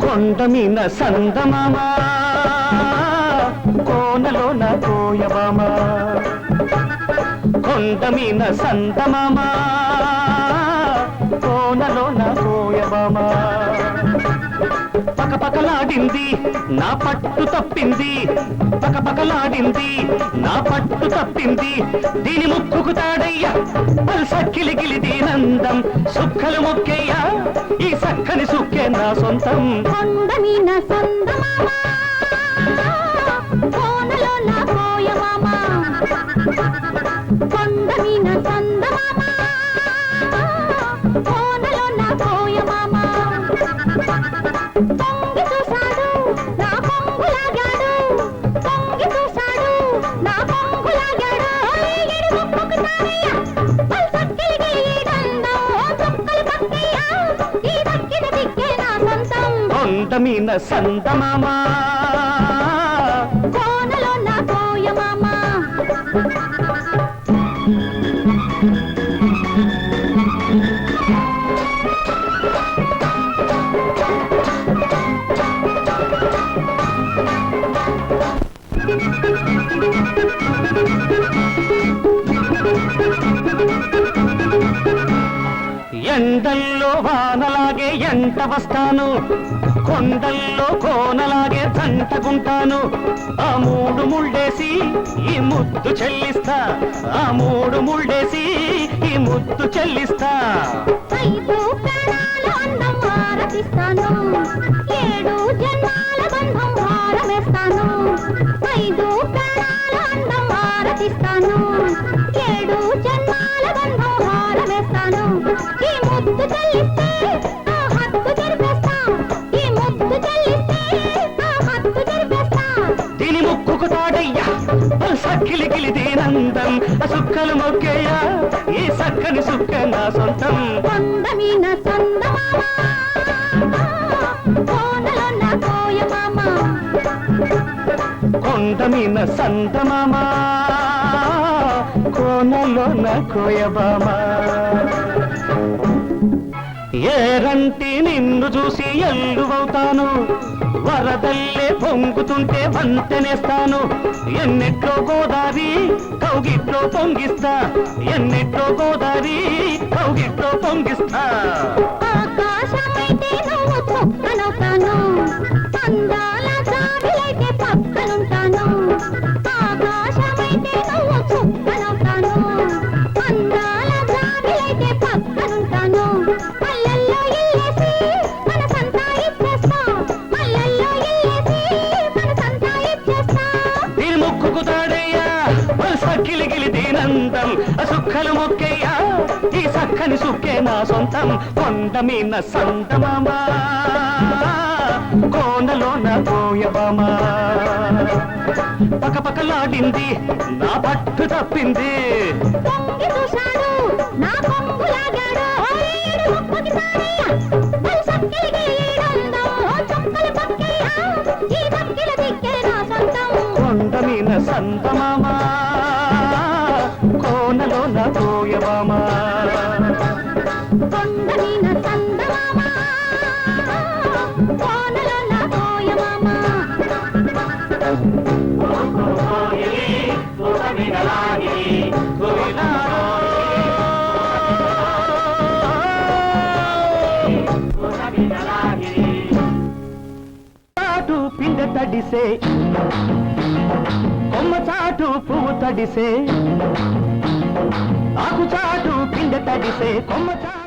కొండమీన సందమామ కోనలోన కోయబామ కొండమీన సందమామ కోనలోన కోయబామ పకపకలాడింది నా పట్టు తప్పింది పకపకలాడింది నా పట్టు తప్పింది దీని ముక్కుకు తాడయ్యా సక్కిలిగిలి దీనందం సుక్కలు మొక్కయ్యా ఈ సక్కని సుక్కే నా సొంతం కొండమీన సందమామ కోనలోన కోయమామ కొండమీన సందమామ కోనలోన కోయమామ తొంగి చూశాడు నా కొంగులాగాడు తొంగి చూశాడు నా కొంగులాగాడు ఎడి ముక్కుకు తారయ్యా పల్సక్కిలిగి ఈడందం చుక్కలు పక్కయ్యా ఈ దక్కిన దిక్కే నా సొంతం కొండమీన సందమామ కోనలోన కోయమామ ఎండల్లో వానలాగే ఎంట వస్తాను కొండల్లో కోనలాగే తంటకుంటాను ఆ మూడు ముళ్ళేసి ఈ ముద్దు చెల్లిస్తా ఆ మూడు ముళ్ళేసి ఈ ముద్దు చెల్లిస్తా 5 ప్రాణాల అందం ఆరతిస్తాను 7 జన్మాల బంధం హారమేస్తాను 5 ప్రాణాల అందం ఆరతిస్తాను 7 జన్మాల బంధం హారమేస్తాను ఈ ముద్దు చెల్లిస్తే ఆ హద్దు జరిపేస్తా ఈ ముద్దు చెల్లిస్తే ఆ హద్దు జరిపేస్తా దీని ముక్కుకు తాడయ్యా సక్కిలిగిలి దీనందం ఆ సుక్కలు మొక్కయ్యా ఈ సక్కని సుక్క నా సొంతం కొండమీన సందమామ కోనలోన కోయమామ కొండమీన సందమామ కోనలోన కోయబామ ఏరంటి నిన్ను చూసి ఎల్లువవుతాను వరదల్లే పొంగుతుంటే వంతెనేస్తాను ఎన్నెట్లో గోదారి కౌగిట్లో పొంగిస్తా ఎన్నెట్లో గోదారి కౌగిట్లో పొంగిస్తా ఆకాశమైతే నువ్వు చుక్కనవుతాను అందాల జాబిలైతే పక్కనుంటాను ఆకాశమైతే నువ్వు చుక్కనవుతాను అందాల జాబిలైతే పక్కనుంటాను మల్లెల్లో ఇల్లేసి మనసంతా ఇచ్చేస్తా మల్లెల్లో ఇల్లేసి మనసంతా ఇచ్చేస్తా దీని ముక్కుకు తాడయ్యా సక్కిలిగిలి దీనందం సుక్కలు మొక్కయ్యా ఈ సక్కని సుక్కే నా సొంతం కొండమీన సందమామ కోనలోన కోయబామ పకపకలాడింది నా పట్టు తప్పింది తొంగి చూశాడు నా కొంగులాగాడు ఏడు ముక్కుకి తారయ్యా పల్సక్కిలిగి ఈడందం చుక్కలు పక్కయ్యా ఈ దక్కిల దిక్కే నా సొంతం కొండమీన సందమామ కోనలోన కోయబామ కొండమీన సందమామ కోనలోన కోయమామ చాటు పిందె తడిసే కొమ్మ చాటు పువ్వు తడిసే ఆకు చాటు పిందె తడిసే కొమ్మ చాటు